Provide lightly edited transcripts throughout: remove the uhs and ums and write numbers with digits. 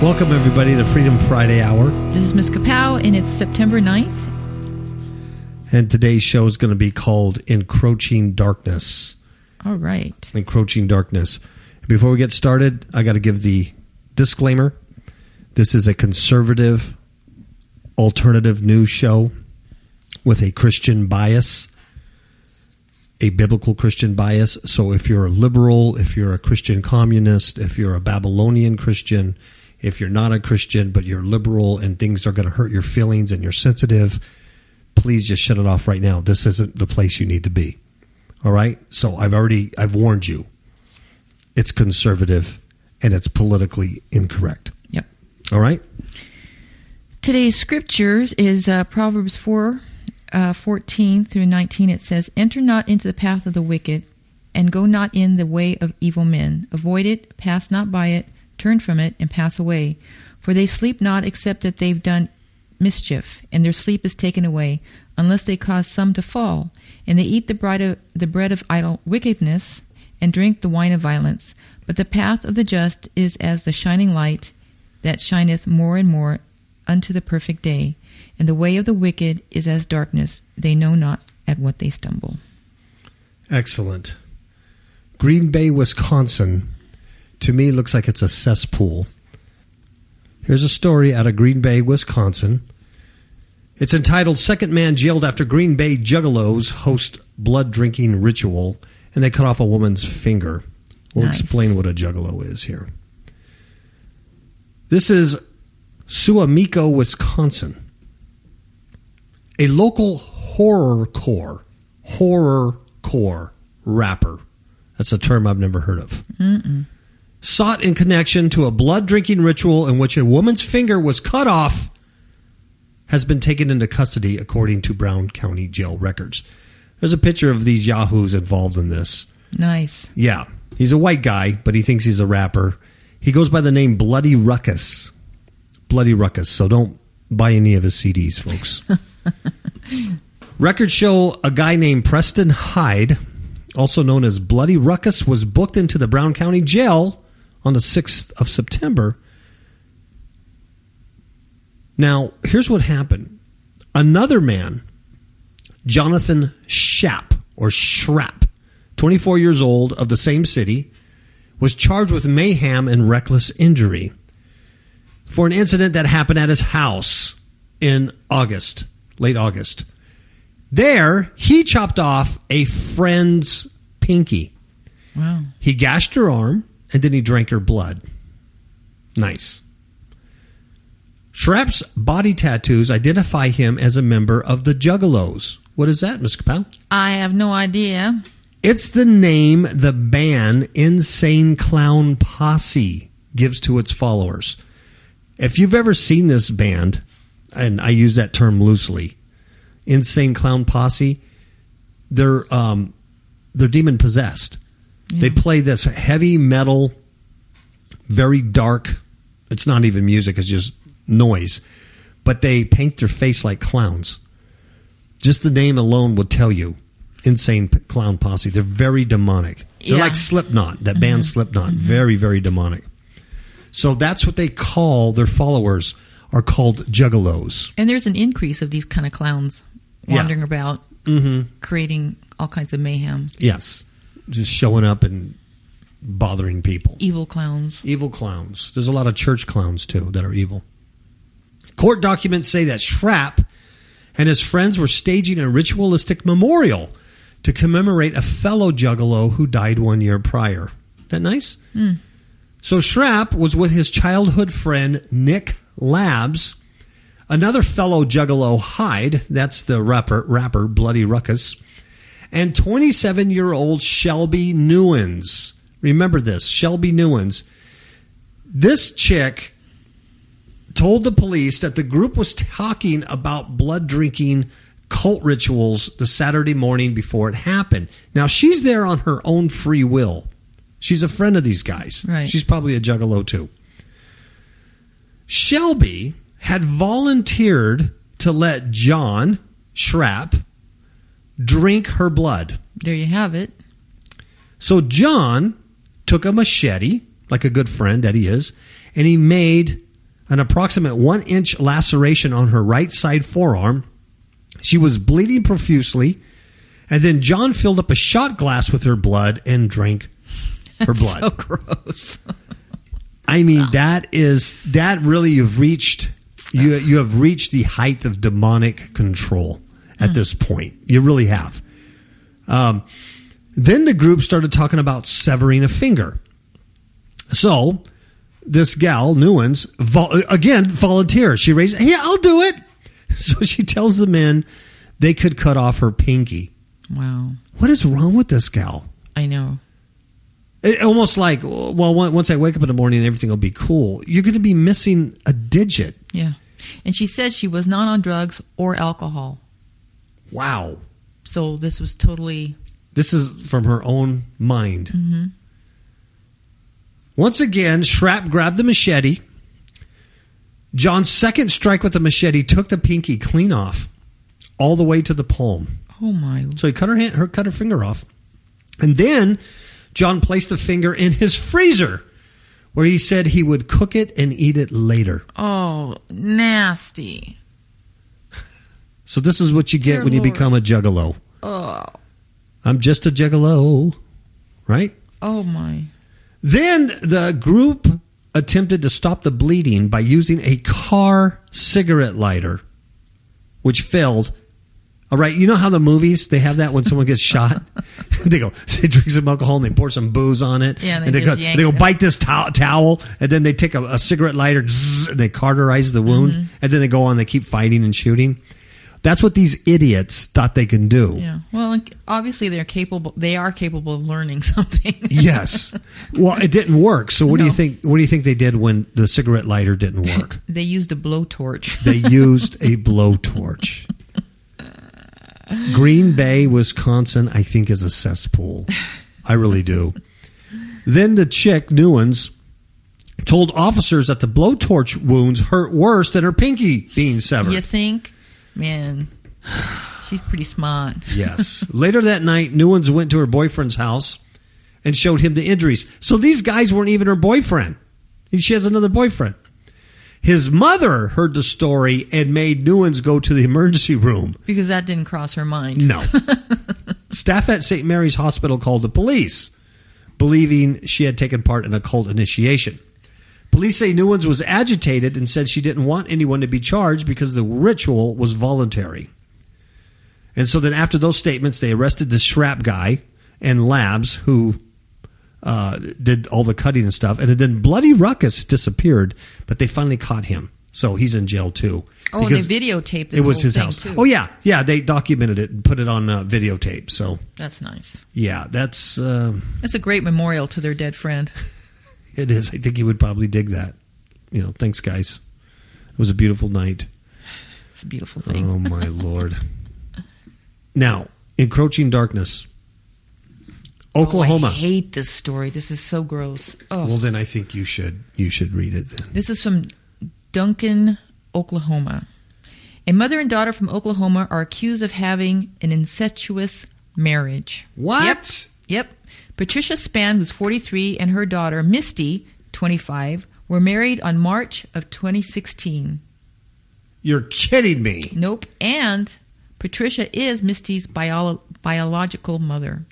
Welcome, everybody, to Freedom Friday Hour. This is Ms. Kapow, and it's September 9th. And today's show is going to be called Encroaching Darkness. All right. Encroaching Darkness. Before we get started, I got to give the disclaimer. This is a conservative, alternative news show with a Christian bias, a biblical Christian bias. So if you're a liberal, if you're a Christian communist, if you're a Babylonian Christian, if you're not a Christian, but you're liberal and things are going to hurt your feelings and you're sensitive, please just shut it off right now. This isn't the place you need to be. All right? So I've warned you. It's conservative and it's politically incorrect. Yep. All right? Today's scriptures is Proverbs 4:14 through 19. It says, "Enter not into the path of the wicked, and go not in the way of evil men. Avoid it, pass not by it, turn from it, and pass away. For they sleep not except that they've done mischief, and their sleep is taken away, unless they cause some to fall. And they eat the bread of idle wickedness, and drink the wine of violence. But the path of the just is as the shining light that shineth more and more unto the perfect day. And the way of the wicked is as darkness. They know not at what they stumble." Excellent. Green Bay, Wisconsin, to me looks like it's a cesspool. Here's a story out of Green Bay, Wisconsin. It's entitled, "Second Man Jailed After Green Bay Juggalos Host Blood Drinking Ritual," and they cut off a woman's finger. We'll explain what a juggalo is here. This is Suamico, Wisconsin. A local horrorcore rapper, that's a term I've never heard of, sought in connection to a blood-drinking ritual in which a woman's finger was cut off, has been taken into custody, according to Brown County Jail records. There's a picture of these yahoos involved in this. Nice. Yeah. He's a white guy, but he thinks he's a rapper. He goes by the name Bloody Ruckus. Bloody Ruckus. So don't buy any of his CDs, folks. Records show a guy named Preston Hyde, also known as Bloody Ruckus, was booked into the Brown County Jail on the 6th of September. Now, here's what happened. Another man, Jonathan Schapp, 24 years old, of the same city, was charged with mayhem and reckless injury for an incident that happened at his house in late August. There, he chopped off a friend's pinky. Wow. He gashed her arm, and then he drank her blood. Nice. Schrapp's body tattoos identify him as a member of the Juggalos. What is that, Ms. Kapow? I have no idea. It's the name the band Insane Clown Posse gives to its followers. If you've ever seen this band, and I use that term loosely, Insane Clown Posse, they're demon possessed. Yeah. They play this heavy metal, very dark. It's not even music; it's just noise. But they paint their face like clowns. Just the name alone would tell you. Insane Clown Posse. They're very demonic. They're like Slipknot, that band Slipknot. Very, very demonic. So that's what they call their followers, are called juggalos. And there's an increase of these kind of clowns wandering about, creating all kinds of mayhem. Yes. Just showing up and bothering people. Evil clowns. Evil clowns. There's a lot of church clowns, too, that are evil. Court documents say that Schrapp and his friends were staging a ritualistic memorial to commemorate a fellow juggalo who died 1 year prior. Isn't that nice? So Schrapp was with his childhood friend Nick Labs, another fellow juggalo Hyde, that's the rapper Bloody Ruckus, and 27-year-old Shelby Newens. Remember this, Shelby Newens. This chick told the police that the group was talking about blood-drinking cult rituals the Saturday morning before it happened. Now, she's there on her own free will. She's a friend of these guys. Right. She's probably a juggalo, too. Shelby had volunteered to let John Schrapp drink her blood. There you have it. So John took a machete, like a good friend that he is, and he made an approximate 1-inch laceration on her right side forearm. She was bleeding profusely. And then John filled up a shot glass with her blood and drank her blood. So gross. I mean, that really you've reached you have reached the height of demonic control at this point. You really have. Then the group started talking about severing a finger. So this gal, Newens, again volunteers. She raised, "Hey, I'll do it." So she tells the men they could cut off her pinky. Wow. What is wrong with this gal? I know. It, almost like, well, once I wake up in the morning, everything will be cool. You're going to be missing a digit. Yeah. And she said she was not on drugs or alcohol. Wow. So this was totally... This is from her own mind. Mm-hmm. Once again, Schrapp grabbed the machete. John's second strike with the machete took the pinky clean off, all the way to the palm. Oh, my. So he cut her finger off. And then John placed the finger in his freezer, where he said he would cook it and eat it later. Oh, nasty. So this is what you get Dear when you Lord. become a juggalo. Oh. I'm just a juggalo, right? Oh, my. Then the group attempted to stop the bleeding by using a car cigarette lighter, which failed. All right, you know how the movies, they have that when someone gets shot? They drink some alcohol and they pour some booze on it. Yeah, and they go bite this towel, and then they take a cigarette lighter, zzz, and they cauterize the wound, and then they go on, they keep fighting and shooting. That's what these idiots thought they can do. Yeah. Well, obviously they are capable of learning something. Yes. Well, it didn't work. So what do you think they did when the cigarette lighter didn't work? They used a blowtorch. They used a blowtorch. Green Bay, Wisconsin, I think is a cesspool. I really do. Then the chick, Newens, told officers that the blowtorch wounds hurt worse than her pinky being severed. You think? Man, she's pretty smart. Yes. Later that night, Newens went to her boyfriend's house and showed him the injuries. So these guys weren't even her boyfriend. She has another boyfriend. His mother heard the story and made Newens go to the emergency room. Because that didn't cross her mind. No. Staff at St. Mary's Hospital called the police, believing she had taken part in a cult initiation. Police say Newens was agitated and said she didn't want anyone to be charged because the ritual was voluntary. And so then after those statements, they arrested the Schrapp guy and Labs, who did all the cutting and stuff. And then Bloody Ruckus disappeared, but they finally caught him. So he's in jail too. Oh, and they videotaped this It was whole his thing house. too. Oh, yeah. Yeah, they documented it and put it on videotape. So that's nice. Yeah, that's a great memorial to their dead friend. It is. I think he would probably dig that. Thanks, guys. It was a beautiful night. It's a beautiful thing. Oh, my Lord. Now, Encroaching Darkness. Oklahoma. I hate this story. This is so gross. Oh. Well, then I think you should read it then. This is from Duncan, Oklahoma. A mother and daughter from Oklahoma are accused of having an incestuous marriage. What? Yep. Patricia Spann, who's 43, and her daughter, Misty, 25, were married on March of 2016. You're kidding me. Nope. And Patricia is Misty's biological mother.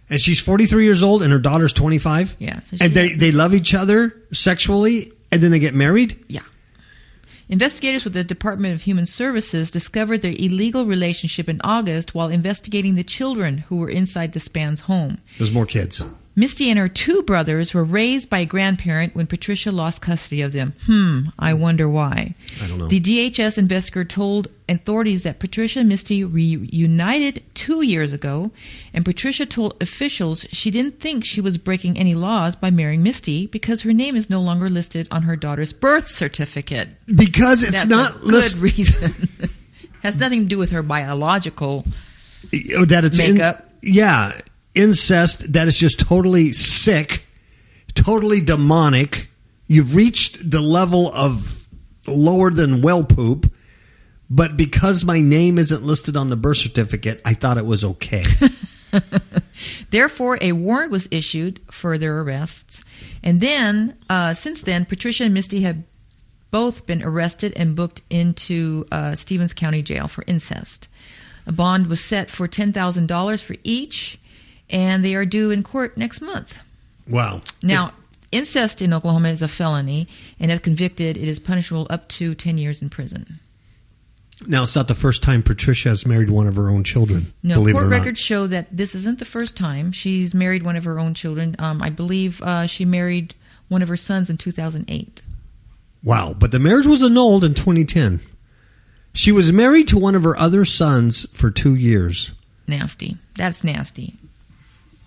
And she's 43 years old and her daughter's 25? Yeah. So and they love each other sexually and then they get married? Yeah. Investigators with the Department of Human Services discovered their illegal relationship in August while investigating the children who were inside the Spann's home. There's more kids. Misty and her two brothers were raised by a grandparent when Patricia lost custody of them. I wonder why. I don't know. The DHS investigator told authorities that Patricia and Misty reunited 2 years ago, and Patricia told officials she didn't think she was breaking any laws by marrying Misty because her name is no longer listed on her daughter's birth certificate. Because it's That's not a good reason. Has nothing to do with her biological makeup. Yeah. Incest that is just totally sick, totally demonic. You've reached the level of lower than well poop, but because my name isn't listed on the birth certificate, I thought it was okay. Therefore, a warrant was issued for their arrests. And then, since then, Patricia and Misty have both been arrested and booked into Stevens County Jail for incest. A bond was set for $10,000 for each, and they are due in court next month. Wow. Now, incest in Oklahoma is a felony, and if convicted, it is punishable up to 10 years in prison. Now, it's not the first time Patricia has married one of her own children. No, believe court it or records show that this isn't the first time she's married one of her own children. I believe she married one of her sons in 2008. Wow, but the marriage was annulled in 2010. She was married to one of her other sons for 2 years. Nasty. That's nasty.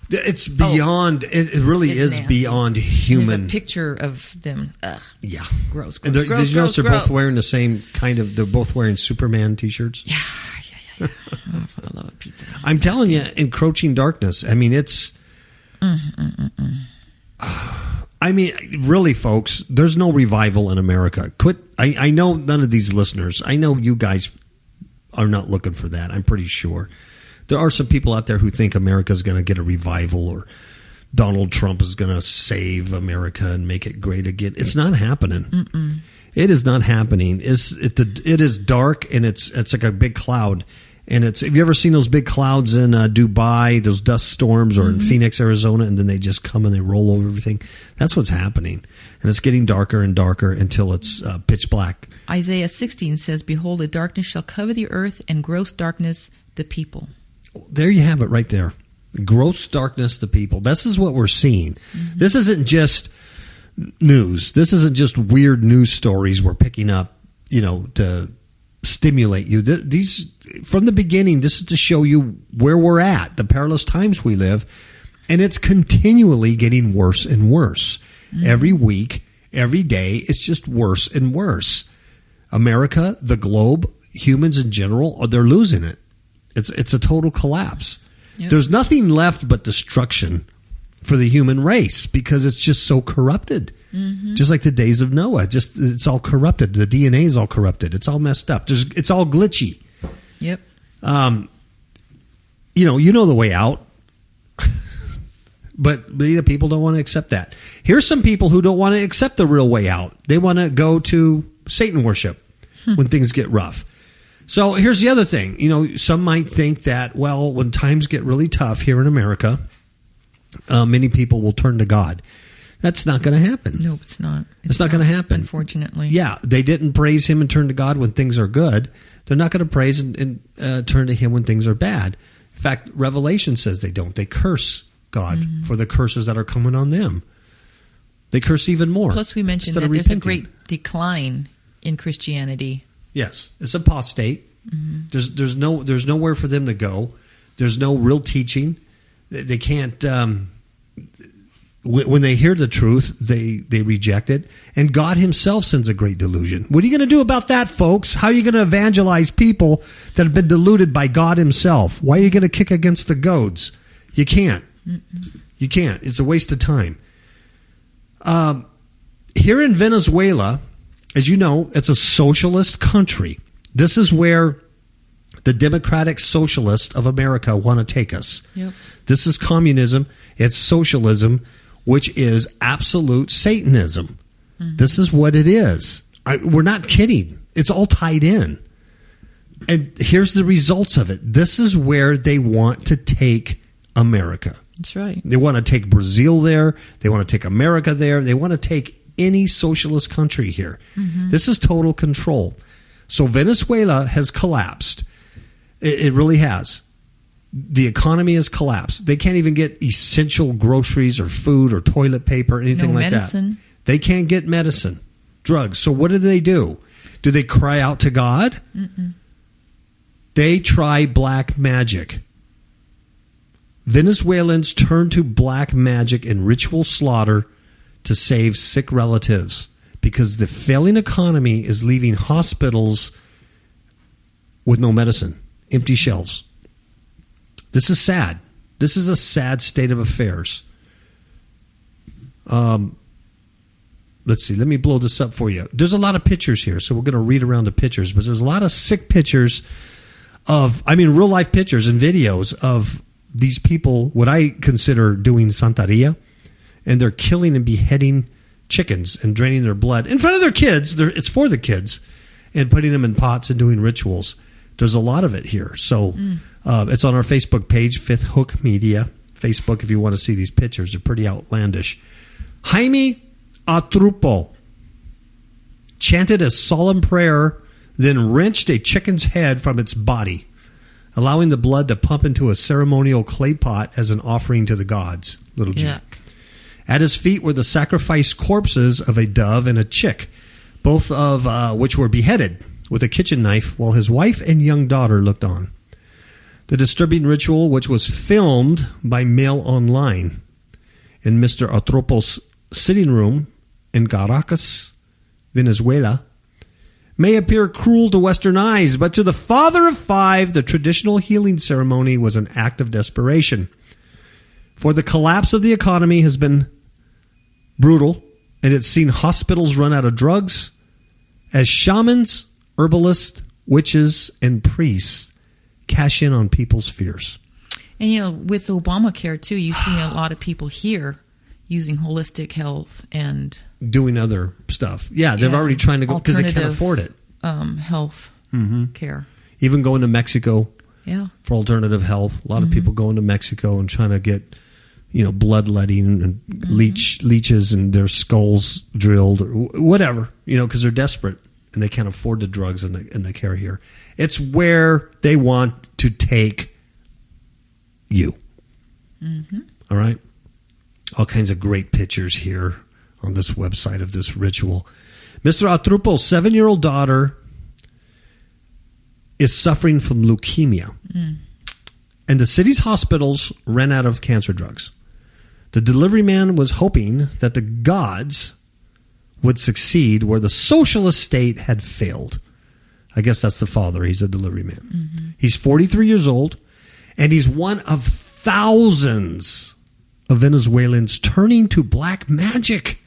It's beyond, it really is nasty. Beyond human. There's a picture of them. Ugh. Yeah. Gross, And gross, did gross, you notice they're gross. both wearing the same kind of, they're both wearing Superman t-shirts? Yeah. Oh, for the love of pizza. I'm telling you, Encroaching Darkness, I mean, it's... I mean, really, folks, there's no revival in America. Quit. I know none of these listeners, I know you guys are not looking for that, I'm pretty sure. There are some people out there who think America's going to get a revival or Donald Trump is going to save America and make it great again. It's not happening. Mm-mm. It is not happening. It is dark, and it's like a big cloud. And have you ever seen those big clouds in Dubai, those dust storms, or in Phoenix, Arizona, and then they just come and they roll over everything? That's what's happening. And it's getting darker and darker until it's pitch black. Isaiah 16 says, "Behold, a darkness shall cover the earth, and gross darkness the people." There you have it right there. Gross darkness the people. This is what we're seeing. Mm-hmm. This isn't just news. This isn't just weird news stories we're picking up, to stimulate you. These, from the beginning, this is to show you where we're at, the perilous times we live, and it's continually getting worse and worse. Mm-hmm. Every week, every day, it's just worse and worse. America, the globe, humans in general, they're losing it. It's a total collapse. Yep. There's nothing left but destruction for the human race because it's just so corrupted. Mm-hmm. Just like the days of Noah. It's all corrupted. The DNA is all corrupted. It's all messed up. It's all glitchy. Yep. You know the way out. But people don't want to accept that. Here's some people who don't want to accept the real way out. They want to go to Satan worship when things get rough. So here's the other thing. Some might think that, well, when times get really tough here in America, many people will turn to God. That's not going to happen. No, it's not. It's not going to happen. Unfortunately. Yeah, they didn't praise him and turn to God when things are good. They're not going to praise and turn to him when things are bad. In fact, Revelation says they don't. They curse God for the curses that are coming on them. They curse even more. Plus, we mentioned that there's a great decline in Christianity. Yes, it's apostate. Mm-hmm. There's nowhere for them to go. There's no real teaching. They can't. When they hear the truth, they reject it. And God himself sends a great delusion. What are you going to do about that, folks? How are you going to evangelize people that have been deluded by God himself? Why are you going to kick against the goads? You can't. Mm-mm. You can't. It's a waste of time. Here in Venezuela, as you know, it's a socialist country. This is where the democratic socialists of America want to take us. Yep. This is communism. It's socialism, which is absolute Satanism. Mm-hmm. This is what it is. We're not kidding. It's all tied in. And here's the results of it. This is where they want to take America. That's right. They want to take Brazil there. They want to take America there. They want to take any socialist country here. Mm-hmm. This is total control. So Venezuela has collapsed. It really has. The economy has collapsed. They can't even get essential groceries or food or toilet paper or anything like medicine. That. They can't get medicine, drugs. So what do? Do they cry out to God? Mm-mm. They try black magic. Venezuelans turn to black magic and ritual slaughter to save sick relatives because the failing economy is leaving hospitals with no medicine, empty shelves. This is sad. This is a sad state of affairs. Let's see. Let me blow this up for you. There's a lot of pictures here, so we're going to read around the pictures, but there's a lot of sick pictures real life pictures and videos of these people, what I consider doing Santeria, and they're killing and beheading chickens and draining their blood in front of their kids. It's for the kids, and putting them in pots and doing rituals. There's a lot of it here. So it's on our Facebook page, Fifth Hook Media. Facebook, if you want to see these pictures. They're pretty outlandish. Jaime Atrupo chanted a solemn prayer, then wrenched a chicken's head from its body, allowing the blood to pump into a ceremonial clay pot as an offering to the gods. Little G. Yuck. At his feet were the sacrificed corpses of a dove and a chick, both of which were beheaded with a kitchen knife while his wife and young daughter looked on. The disturbing ritual, which was filmed by Mail Online in Mr. Atropo's sitting room in Caracas, Venezuela, may appear cruel to Western eyes, but to the father of five, the traditional healing ceremony was an act of desperation. For the collapse of the economy has been brutal, and it's seen hospitals run out of drugs as shamans, herbalists, witches, and priests cash in on people's fears. And, with Obamacare, too, you see a lot of people here using holistic health and doing other stuff. Yeah, they're already trying to go because they can't afford it. Health care. Even going to Mexico for alternative health. A lot of people going to Mexico and trying to get, bloodletting and leeches and their skulls drilled or whatever, because they're desperate and they can't afford the drugs and the care here. It's where they want to take you. All right? All kinds of great pictures here on this website of this ritual. Mr. Atrupo's 7-year-old daughter is suffering from leukemia. And the city's hospitals ran out of cancer drugs. The delivery man was hoping that the gods would succeed where the socialist state had failed. I guess that's the father. He's a delivery man. He's 43 years old, and he's one of thousands of Venezuelans turning to black magic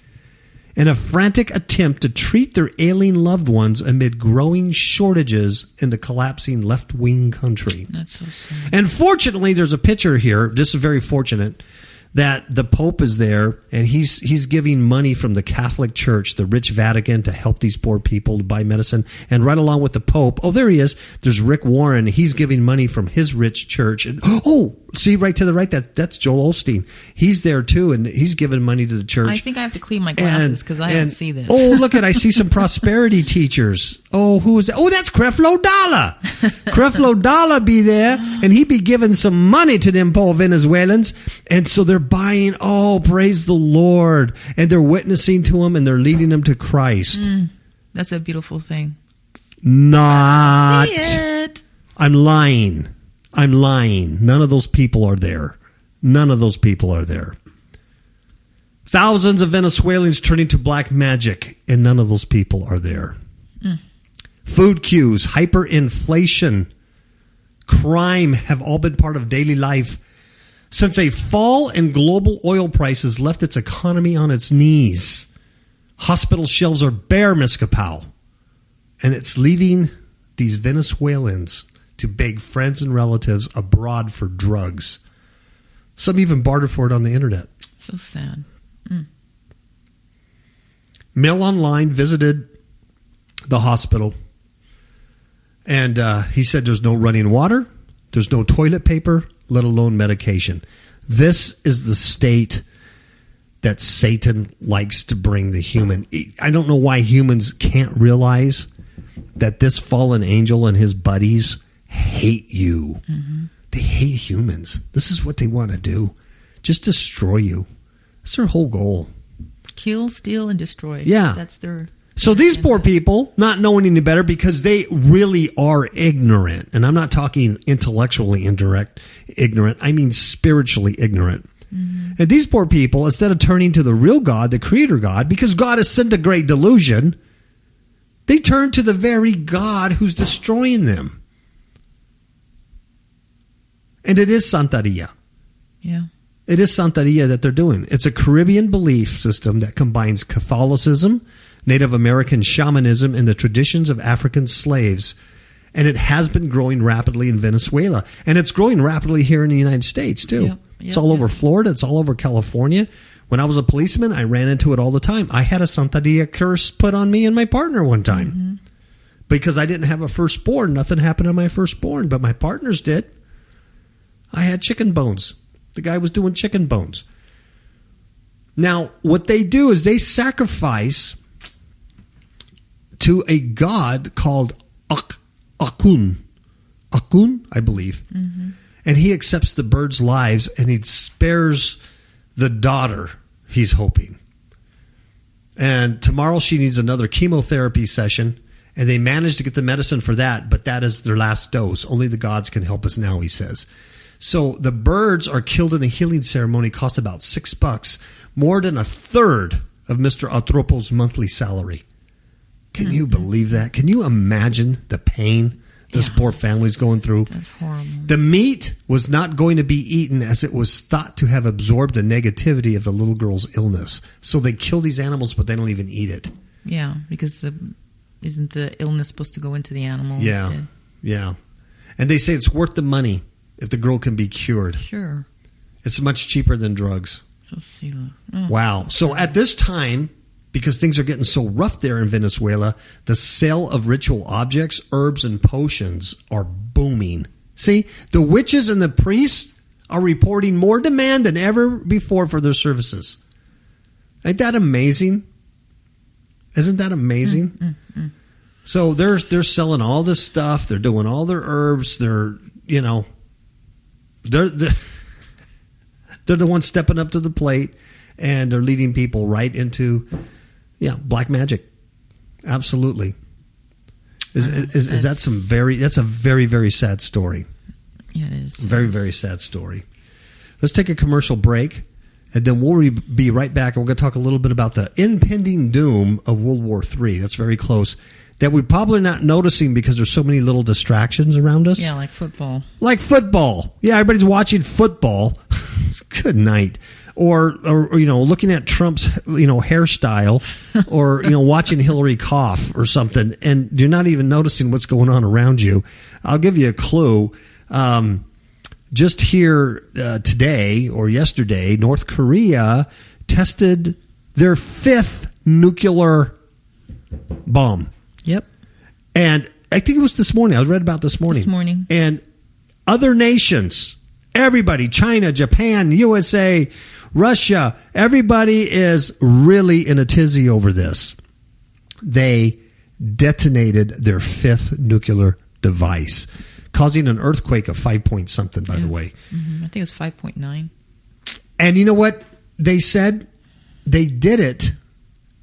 in a frantic attempt to treat their ailing loved ones amid growing shortages in the collapsing left-wing country. That's so sad. And fortunately, there's a picture here, this is very fortunate, that the Pope is there, and he's giving money from the Catholic Church, the rich Vatican, to help these poor people to buy medicine. And right along with the Pope, there he is, there's Rick Warren. He's giving money from his rich church. And see, right to the right, that's Joel Osteen. He's there too, and he's giving money to the church. I think I have to clean my glasses because I don't see this. Look I see some prosperity teachers. Who is that? That's Creflo Dollar. Creflo Dollar be there, and he be giving some money to them poor Venezuelans. And so they're buying, praise the Lord. And they're witnessing to him, and they're leading them to Christ. That's a beautiful thing. Not. See it. I'm lying. None of those people are there. Thousands of Venezuelans turning to black magic, and none of those people are there. Food queues, hyperinflation, crime have all been part of daily life since a fall in global oil prices left its economy on its knees. Hospital shelves are bare, Miss Kapow, and it's leaving these Venezuelans to beg friends and relatives abroad for drugs. Some even barter for it on the internet. So sad. Mail Online visited the hospital, and he said there's no running water, there's no toilet paper, let alone medication. This is the state that Satan likes to bring the human. I don't know why humans can't realize that this fallen angel and his buddies hate you. They hate humans. This is what they want to do. Just destroy you. That's their whole goal. Kill, steal, and destroy. Yeah. That's their... So these poor people, not knowing any better, because they really are ignorant. And I'm not talking intellectually ignorant. I mean spiritually ignorant. And these poor people, instead of turning to the real God, the creator God, because God has sent a great delusion, they turn to the very God who's destroying them. And it is Santeria. Yeah. It is Santeria that they're doing. It's a Caribbean belief system that combines Catholicism, Native American shamanism, and the traditions of African slaves. And it has been growing rapidly in Venezuela. And it's growing rapidly here in the United States, too. It's all over Florida. It's all over California. When I was a policeman, I ran into it all the time. I had a Santeria curse put on me and my partner one time because I didn't have a firstborn. Nothing happened to my firstborn, but my partners did. I had chicken bones. The guy was doing chicken bones. Now, what they do is they sacrifice to a god called Akun. Akun, I believe. And he accepts the birds' lives and he spares the daughter, he's hoping. And tomorrow she needs another chemotherapy session, and they managed to get the medicine for that, but that is their last dose. Only the gods can help us now, he says. So the birds are killed in a healing ceremony, cost about $6, more than a third of Mr. Atropo's monthly salary. Can you believe that? Can you imagine the pain this poor family's going through? That's horrible. The meat was not going to be eaten as it was thought to have absorbed the negativity of the little girl's illness. So they kill these animals, but they don't even eat it. Yeah, because isn't the illness supposed to go into the animal Yeah, instead? yeah. And they say it's worth the money if the girl can be cured. Sure. It's much cheaper than drugs. Oh. Wow. So at this time, because things are getting so rough there in Venezuela, the sale of ritual objects, herbs, and potions are booming. See, the witches and the priests are reporting more demand than ever before for their services. Ain't that amazing? Isn't that amazing? So they're selling all this stuff. They're doing all their herbs. They're the ones stepping up to the plate, and they're leading people right into black magic. Absolutely. That's a very, very sad story. Yeah, it is. Very, very sad story. Let's take a commercial break, and then we'll be right back, and we're going to talk a little bit about the impending doom of World War III. That's very close. That we're probably not noticing because there's so many little distractions around us. Yeah, like football. Yeah, everybody's watching football. Good night. Or looking at Trump's hairstyle, or watching Hillary cough or something, and you're not even noticing what's going on around you. I'll give you a clue. Just here today or yesterday, North Korea tested their 5th nuclear bomb. Yep. And I think it was this morning. I read about this morning. This morning. And other nations, everybody, China, Japan, USA, Russia, everybody is really in a tizzy over this. They detonated their 5th nuclear device, causing an earthquake of 5 point something, by the way. I think it was 5.9. And you know what they said? They did it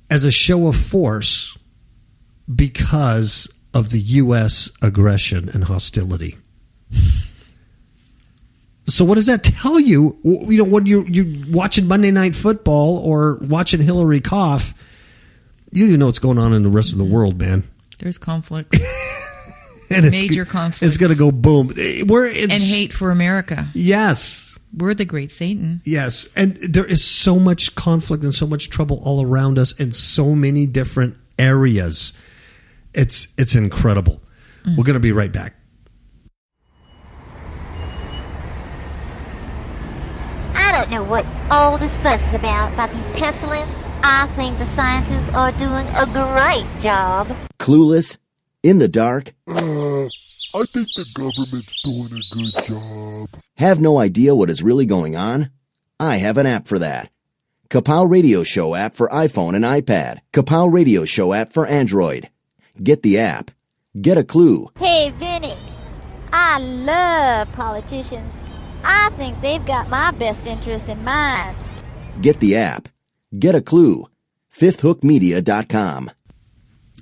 as a show of force because of the U.S. aggression and hostility. So what does that tell you? When you're watching Monday Night Football or watching Hillary cough, you don't know what's going on in the rest of the world, man. There's conflict. And major conflict. It's going to go boom. And hate for America. Yes. We're the great Satan. Yes. And there is so much conflict and so much trouble all around us in so many different areas. It's incredible. We're going to be right back. I don't know what all this fuss is about these pestilence. I think the scientists are doing a great job. Clueless? In the dark? I think the government's doing a good job. Have no idea what is really going on? I have an app for that. Kapow Radio Show app for iPhone and iPad. Kapow Radio Show app for Android. Get the app. Get a clue. Hey, Vinny, I love politicians. I think they've got my best interest in mind. Get the app. Get a clue. FifthHookMedia.com.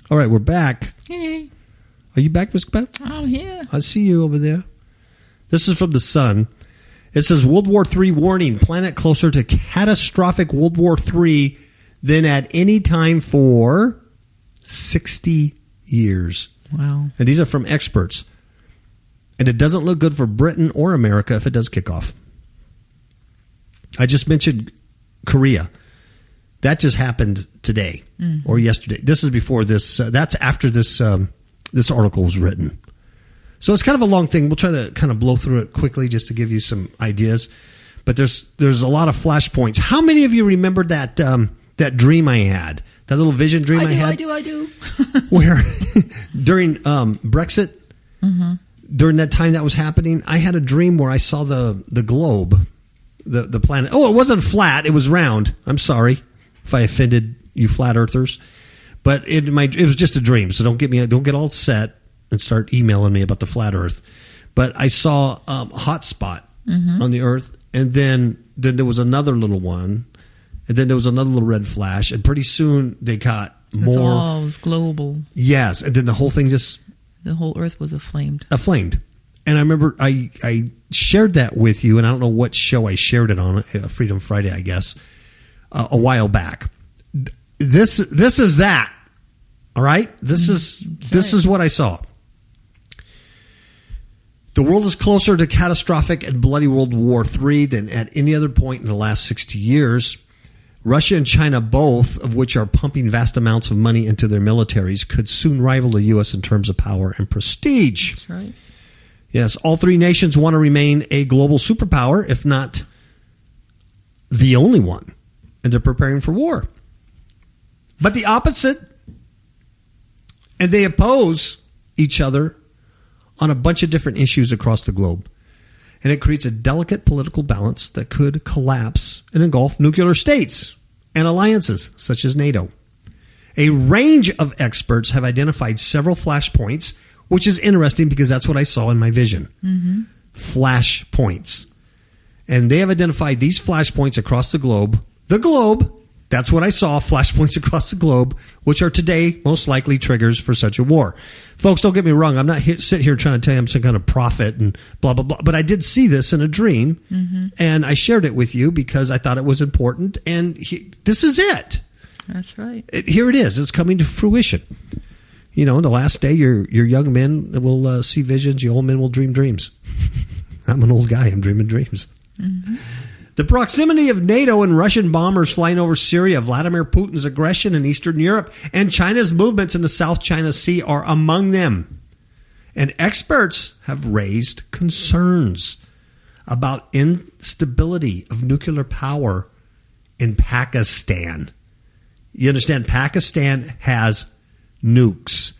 All right, we're back. Hey, Are you back, Miss Beth? I'm here. I see you over there. This is from The Sun. It says, World War III warning, planet closer to catastrophic World War III than at any time for 60 years. Wow. And these are from experts. And it doesn't look good for Britain or America if it does kick off. I just mentioned Korea. That just happened today or yesterday. This is before this. That's after this this article was written. So it's kind of a long thing. We'll try to kind of blow through it quickly just to give you some ideas. But there's a lot of flashpoints. How many of you remember that that dream I had? That little vision dream I had? I do. Where during Brexit, during that time that was happening, I had a dream where I saw the globe, the planet. Oh, it wasn't flat. It was round. I'm sorry if I offended you flat earthers. But it was just a dream, so don't get all set and start emailing me about the flat earth. But I saw a hot spot on the earth, and then there was another little one, and then there was another little red flash, and pretty soon they got more. It was global. Yes, and then the whole thing the whole earth was aflamed. And I remember I shared that with you, and I don't know what show I shared it on, Freedom Friday, I guess, a while back. This is that. All right? This is what I saw. The world is closer to catastrophic and bloody World War III than at any other point in the last 60 years. Russia and China, both of which are pumping vast amounts of money into their militaries, could soon rival the U.S. in terms of power and prestige. That's right. Yes, all three nations want to remain a global superpower, if not the only one. And they're preparing for war. But the opposite, and they oppose each other on a bunch of different issues across the globe. And it creates a delicate political balance that could collapse and engulf nuclear states and alliances such as NATO. A range of experts have identified several flashpoints, which is interesting because that's what I saw in my vision. Flashpoints. And they have identified these flashpoints across the globe. That's what I saw, flashpoints across the globe, which are today most likely triggers for such a war. Folks, don't get me wrong. I'm not sitting here trying to tell you I'm some kind of prophet and blah, blah, blah. But I did see this in a dream, and I shared it with you because I thought it was important. And this is it. That's right. Here it is. It's coming to fruition. You know, in the last day, your young men will see visions. Your old men will dream dreams. I'm an old guy. I'm dreaming dreams. The proximity of NATO and Russian bombers flying over Syria, Vladimir Putin's aggression in Eastern Europe, and China's movements in the South China Sea are among them. And experts have raised concerns about instability of nuclear power in Pakistan. You understand, Pakistan has nukes,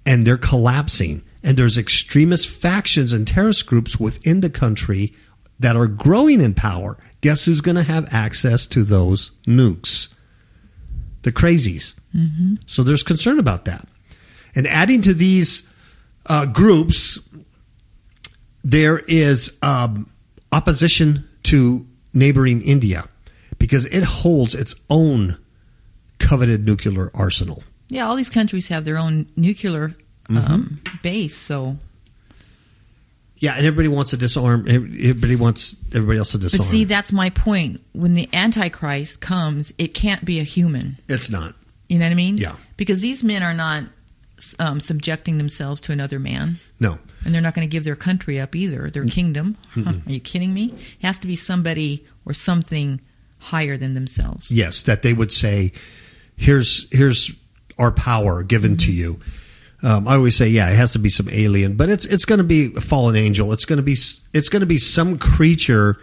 and they're collapsing. And there's extremist factions and terrorist groups within the country that are growing in power. Guess who's going to have access to those nukes? The crazies. So there's concern about that. And adding to these groups, there is opposition to neighboring India because it holds its own coveted nuclear arsenal. Yeah, all these countries have their own nuclear base, so... Yeah, and everybody wants to disarm. Everybody wants everybody else to disarm. But see, that's my point. When the Antichrist comes, it can't be a human. It's not. You know what I mean? Yeah. Because these men are not subjecting themselves to another man. No. And they're not going to give their country up either, their kingdom. Are you kidding me? It has to be somebody or something higher than themselves. Yes, that they would say, here's our power given to you. I always say, yeah, it has to be some alien, but it's going to be a fallen angel. It's going to be some creature.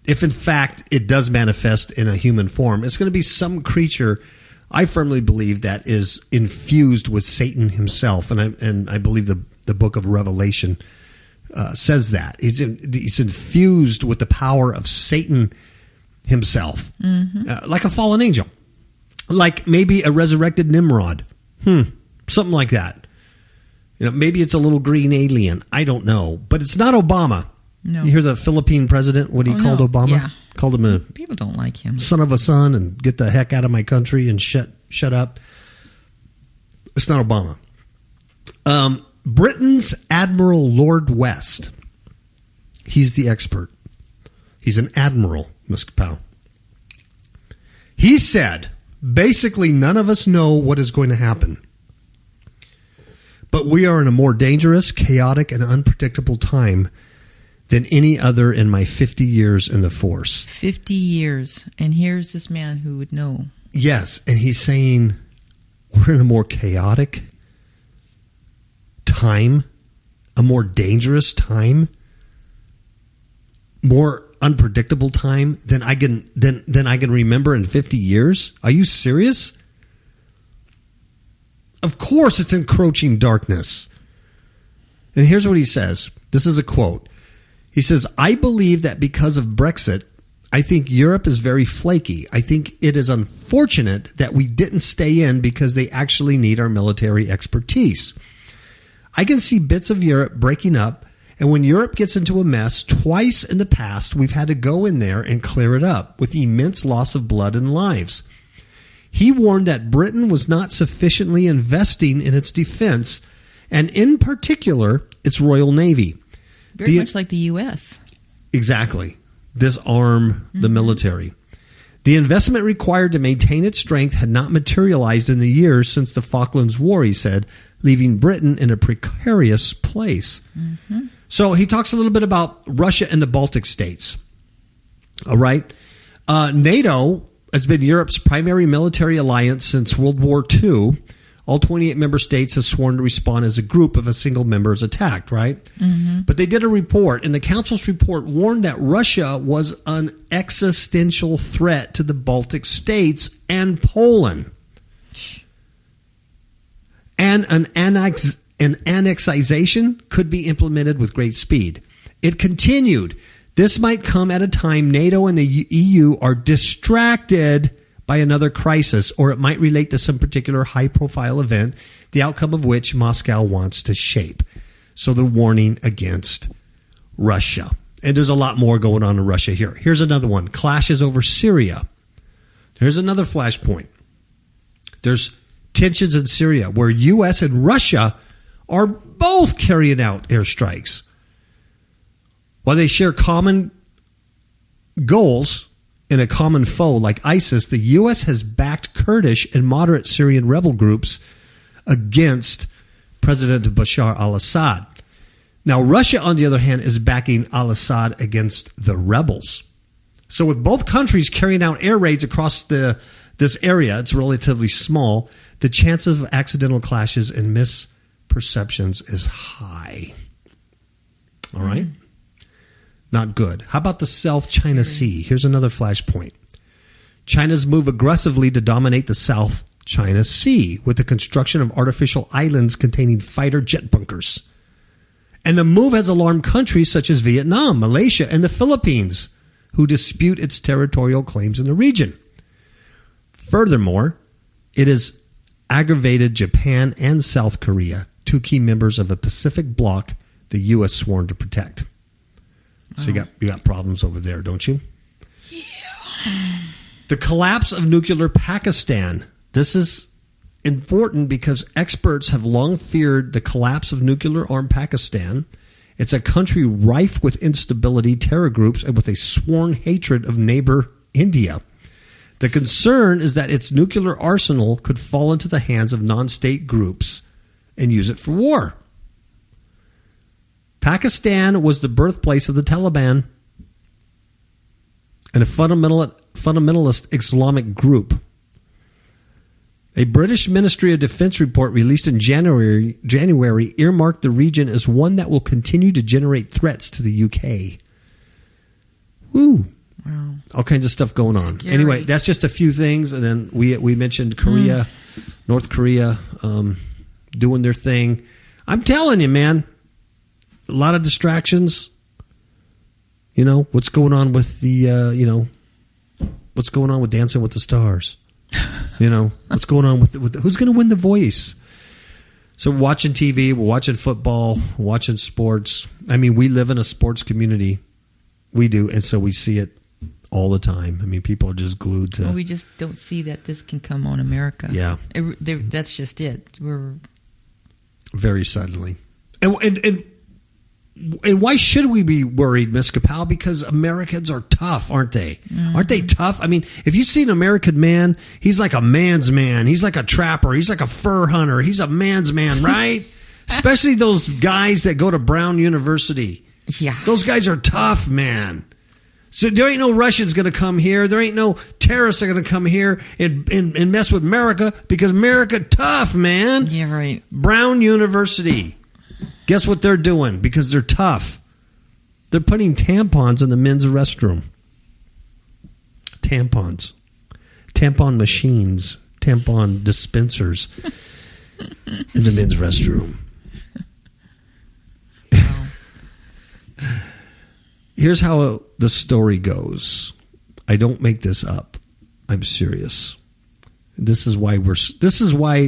If in fact it does manifest in a human form, it's going to be some creature. I firmly believe that is infused with Satan himself, and I believe the book of Revelation says that he's infused with the power of Satan himself, like a fallen angel, like maybe a resurrected Nimrod, something like that. You know, maybe it's a little green alien. I don't know. But it's not Obama. No. You hear the Philippine president, what he called Obama? Yeah. Called him a... People don't like him. Son of a son and get the heck out of my country and shut up. It's not Obama. Britain's Admiral Lord West. He's the expert. He's an admiral, Ms. Kapow. He said, basically none of us know what is going to happen. But we are in a more dangerous, chaotic, and unpredictable time than any other in my 50 years in the force. 50 years. And here's this man who would know. Yes, and he's saying we're in a more chaotic time, a more dangerous time, more unpredictable time than I can remember in 50 years? Are you serious? Of course it's encroaching darkness. And here's what he says. This is a quote. He says, I believe that because of Brexit, I think Europe is very flaky. I think it is unfortunate that we didn't stay in because they actually need our military expertise. I can see bits of Europe breaking up, and when Europe gets into a mess, twice in the past, we've had to go in there and clear it up with immense loss of blood and lives. He warned that Britain was not sufficiently investing in its defense, and in particular, its Royal Navy. Very much like the U.S. Exactly. Disarm the military. The investment required to maintain its strength had not materialized in the years since the Falklands War, he said, leaving Britain in a precarious place. Mm-hmm. So he talks a little bit about Russia and the Baltic states. All right. NATO has been Europe's primary military alliance since World War II. All 28 member states have sworn to respond as a group if a single member is attacked, right? Mm-hmm. But they did a report, and the Council's report warned that Russia was an existential threat to the Baltic states and Poland. And an annexation could be implemented with great speed. It continued, this might come at a time NATO and the EU are distracted by another crisis, or it might relate to some particular high-profile event, the outcome of which Moscow wants to shape. So the warning against Russia. And there's a lot more going on in Russia here. Here's another one. Clashes over Syria. Here's another flashpoint. There's tensions in Syria where U.S. and Russia are both carrying out airstrikes. While they share common goals in a common foe like ISIS, the U.S. has backed Kurdish and moderate Syrian rebel groups against President Bashar al-Assad. Now, Russia, on the other hand, is backing al-Assad against the rebels. So with both countries carrying out air raids across this area, it's relatively small, the chances of accidental clashes and misperceptions is high. All right? Not good. How about the South China Sea? Here's another flashpoint. China's move aggressively to dominate the South China Sea with the construction of artificial islands containing fighter jet bunkers. And the move has alarmed countries such as Vietnam, Malaysia, and the Philippines, who dispute its territorial claims in the region. Furthermore, it has aggravated Japan and South Korea, two key members of a Pacific bloc the U.S. sworn to protect. So you got problems over there, don't you? Yeah. The collapse of nuclear Pakistan. This is important because experts have long feared the collapse of nuclear-armed Pakistan. It's a country rife with instability, terror groups, and with a sworn hatred of neighbor India. The concern is that its nuclear arsenal could fall into the hands of non-state groups and use it for war. Pakistan was the birthplace of the Taliban and a fundamentalist Islamic group. A British Ministry of Defense report released in January earmarked the region as one that will continue to generate threats to the UK. Woo. Wow. All kinds of stuff going on. Scary. Anyway, that's just a few things. And then we mentioned Korea, North Korea, doing their thing. I'm telling you, man, a lot of distractions. You know, what's going on with the, what's going on with Dancing with the Stars? You know, what's going on with who's going to win The Voice? So we're watching TV, we're watching football, we're watching sports. I mean, we live in a sports community. We do, and so we see it all the time. I mean, people are just glued to... Well, we just don't see that this can come on America. Yeah. That's just it. We're... Very suddenly. And why should we be worried, Miss Kapow? Because Americans are tough, aren't they? Mm-hmm. Aren't they tough? I mean, if you see an American man, he's like a man's man. He's like a trapper. He's like a fur hunter. He's a man's man, right? Especially those guys that go to Brown University. Yeah. Those guys are tough, man. So there ain't no Russians going to come here. There ain't no terrorists that are going to come here and mess with America because America tough, man. Yeah, right. Brown University. Guess what they're doing? Because they're tough. They're putting tampons in the men's restroom. Tampons. Tampon machines. Tampon dispensers in the men's restroom. Here's how the story goes. I don't make this up. I'm serious. This is why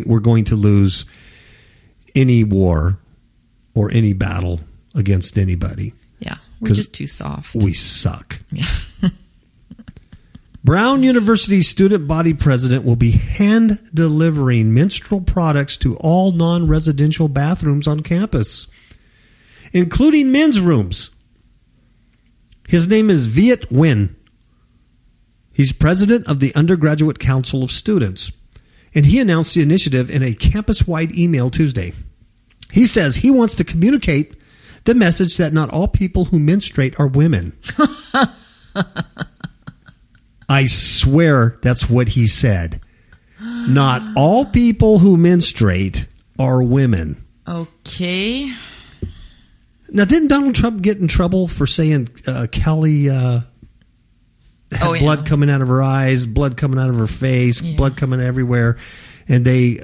we're going to lose any war or any battle against anybody. Yeah, we're just too soft. We suck. Yeah. Brown University student body president will be hand delivering menstrual products to all non-residential bathrooms on campus, including men's rooms. His name is Viet Nguyen. He's president of the Undergraduate Council of Students, and he announced the initiative in a campus-wide email Tuesday. He says he wants to communicate the message that not all people who menstruate are women. I swear that's what he said. Not all people who menstruate are women. Okay. Now, didn't Donald Trump get in trouble for saying Kelly had blood coming out of her eyes, blood coming out of her face, blood coming everywhere? And they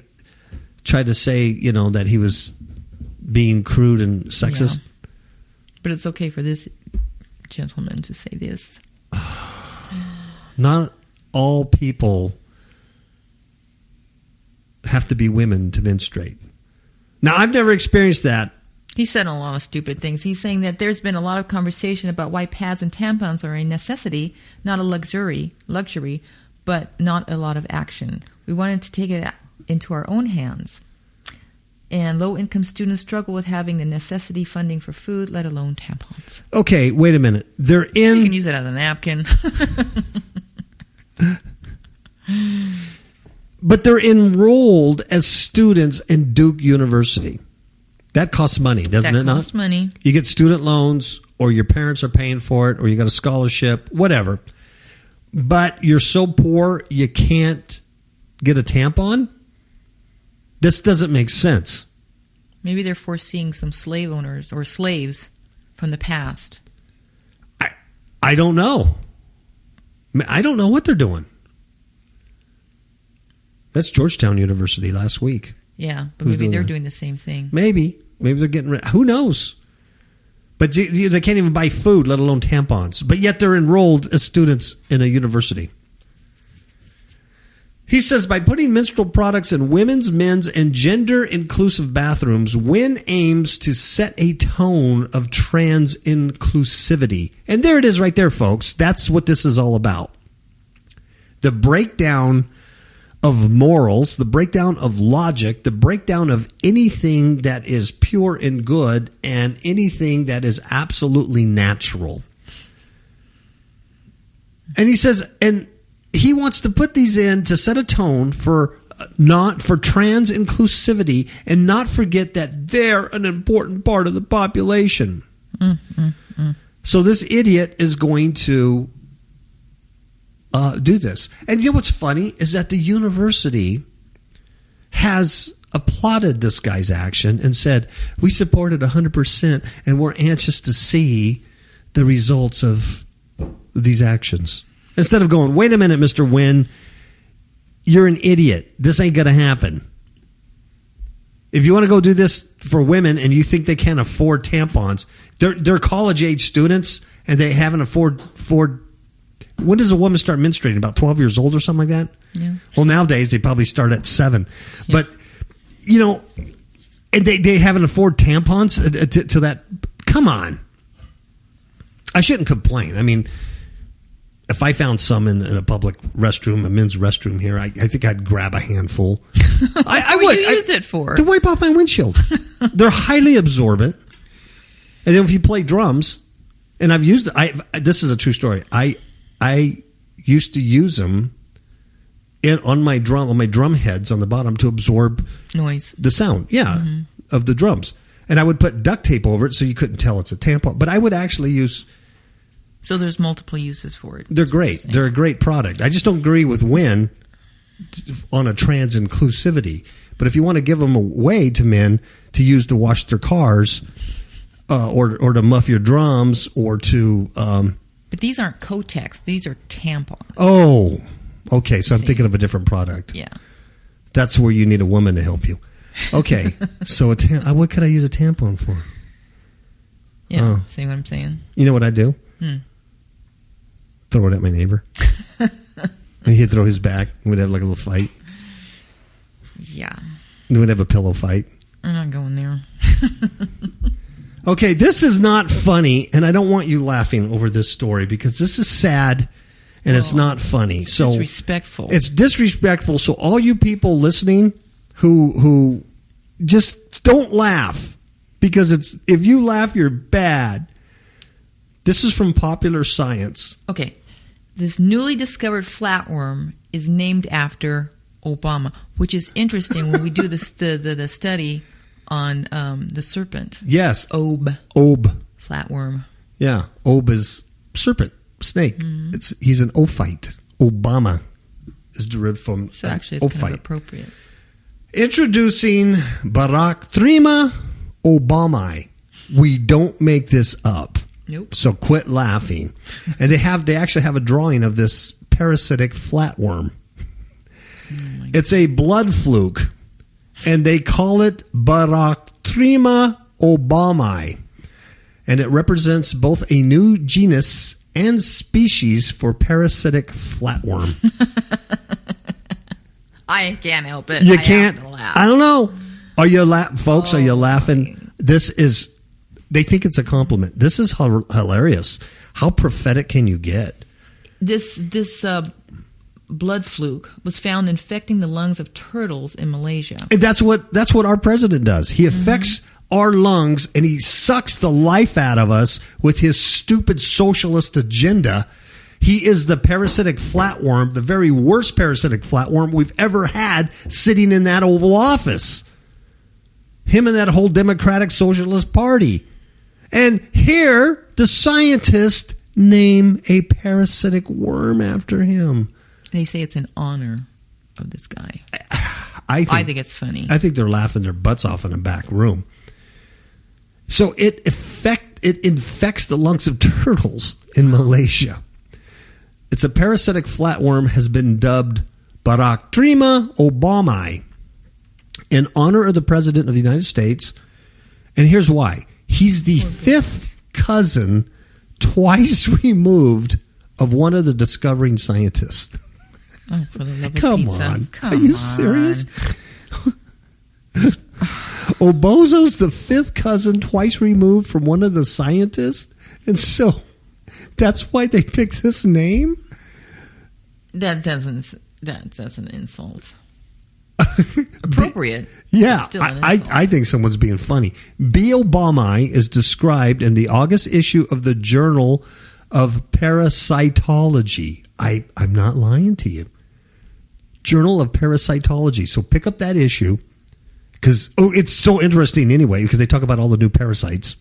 tried to say, that he was being crude and sexist. Yeah. But it's okay for this gentleman to say this. Not all people have to be women to menstruate. Now, I've never experienced that. He said a lot of stupid things. He's saying that there's been a lot of conversation about why pads and tampons are a necessity, not a luxury, but not a lot of action. We wanted to take it into our own hands. And low-income students struggle with having the necessity funding for food, let alone tampons. Okay, wait a minute. You can use it as a napkin. But they're enrolled as students in Duke University. That costs money, doesn't it not? That costs money. You get student loans, or your parents are paying for it, or you got a scholarship, whatever. But you're so poor you can't get a tampon? This doesn't make sense. Maybe they're foreseeing some slave owners or slaves from the past. I don't know. I don't know what they're doing. That's Georgetown University last week. Yeah, but maybe they're doing the same thing. Maybe they're getting rid. Who knows? But they can't even buy food, let alone tampons. But yet they're enrolled as students in a university. He says by putting menstrual products in women's, men's, and gender-inclusive bathrooms, WWIII aims to set a tone of trans inclusivity. And there it is right there, folks. That's what this is all about. The breakdown of morals, the breakdown of logic, the breakdown of anything that is pure and good and anything that is absolutely natural. And he says, and he wants to put these in to set a tone for trans inclusivity and not forget that they're an important part of the population. So this idiot is going to do this. And you know what's funny is that the university has applauded this guy's action and said, we support it 100% and we're anxious to see the results of these actions. Instead of going, wait a minute, Mr. Nguyen, you're an idiot. This ain't going to happen. If you want to go do this for women and you think they can't afford tampons, they're college-age students and they haven't afford. When does a woman start menstruating? About 12 years old or something like that? Yeah. Well, nowadays they probably start at 7. Yeah. But, and they haven't afford tampons to that. Come on. I shouldn't complain. I mean, if I found some in a public restroom, a men's restroom here, I think I'd grab a handful. I would. What do you use it for? To wipe off my windshield. They're highly absorbent. And then if you play drums, and I've used it. This is a true story. I used to use them on my drum heads on the bottom to absorb noise, the sound, of the drums. And I would put duct tape over it so you couldn't tell it's a tampon. But I would actually use. So there's multiple uses for it. They're great. They're a great product. I just don't agree with WWIII on a trans inclusivity. But if you want to give them a way to men to use to wash their cars, or to muff your drums, or to. But these aren't Kotex; these are tampons. Oh, okay. So I'm thinking of a different product. Yeah, that's where you need a woman to help you. Okay, so what could I use a tampon for? Yeah, see what I'm saying? You know what I do? Throw it at my neighbor. And he'd throw his back. We'd have like a little fight. Yeah. We'd have a pillow fight. I'm not going there. Okay, this is not funny, and I don't want you laughing over this story because this is sad and it's not funny. It's disrespectful. It's disrespectful. So all you people listening who just don't laugh because if you laugh, you're bad. This is from Popular Science. Okay. This newly discovered flatworm is named after Obama, which is interesting when we do the study on the serpent. Yes. Ob. Flatworm. Yeah. Ob is serpent, snake. Mm-hmm. He's an ophite. Obama is derived from so actually it's ophite. kind of appropriate. Introducing Baractrema Obamai. We don't make this up. Nope. So quit laughing. And they actually have a drawing of this parasitic flatworm. It's a blood fluke, and they call it Baractrema Obamai. And it represents both a new genus and species for parasitic flatworm. I can't help it. You can't. I don't know. Are you folks? Are you laughing? This is. They think it's a compliment. This is hilarious. How prophetic can you get? This blood fluke was found infecting the lungs of turtles in Malaysia. And that's what our president does. He affects our lungs and he sucks the life out of us with his stupid socialist agenda. He is the parasitic flatworm, the very worst parasitic flatworm we've ever had sitting in that Oval Office. Him and that whole Democratic Socialist Party. And here, the scientists name a parasitic worm after him. They say it's in honor of this guy. I think it's funny. I think they're laughing their butts off in a back room. So it infects the lungs of turtles in Malaysia. It's a parasitic flatworm, has been dubbed Baractrema Obamai in honor of the President of the United States. And here's why. He's the fifth cousin twice removed of one of the discovering scientists. Oh, for the love of Come pizza. on. Are you serious? Obozo's the fifth cousin twice removed from one of the scientists? And so that's why they picked this name? That's an insult. Appropriate. Yeah, I think someone's being funny. B. Obamai is described in the August issue of the Journal of Parasitology. I'm not lying to you. Journal of Parasitology. So pick up that issue because it's so interesting anyway because they talk about all the new parasites.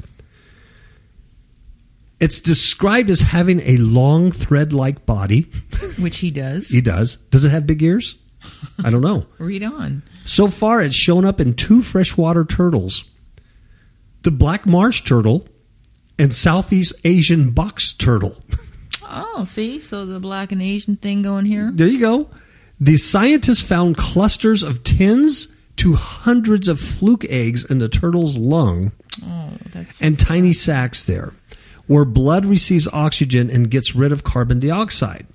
It's described as having a long thread-like body. Which he does. He does. Does it have big ears? I don't know. Read on. So far, it's shown up in 2 freshwater turtles. The black marsh turtle and Southeast Asian box turtle. Oh, see? So the black and Asian thing going here? There you go. The scientists found clusters of tens to hundreds of fluke eggs in the turtle's lung and tiny sacs there, where blood receives oxygen and gets rid of carbon dioxide.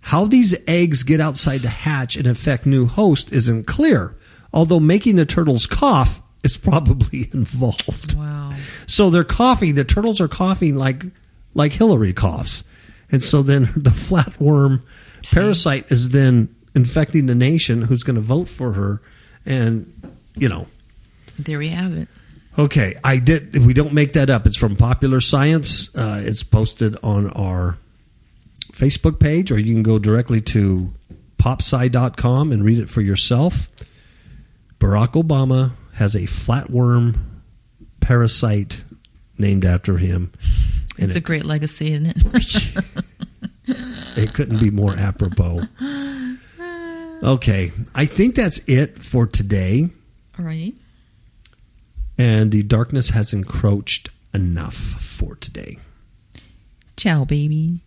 How these eggs get outside the hatch and affect new host isn't clear, although making the turtles cough is probably involved. Wow. So they're coughing, the turtles are coughing like Hillary coughs. And so then the flatworm parasite is then infecting the nation who's going to vote for her. And, There we have it. Okay, we don't make that up. It's from Popular Science. It's posted on our Facebook page, or you can go directly to popsci.com and read it for yourself. Barack Obama has a flatworm parasite named after him. And it's a great legacy, isn't it? It couldn't be more apropos. Okay, I think that's it for today. All right. And the darkness has encroached enough for today. Ciao, baby.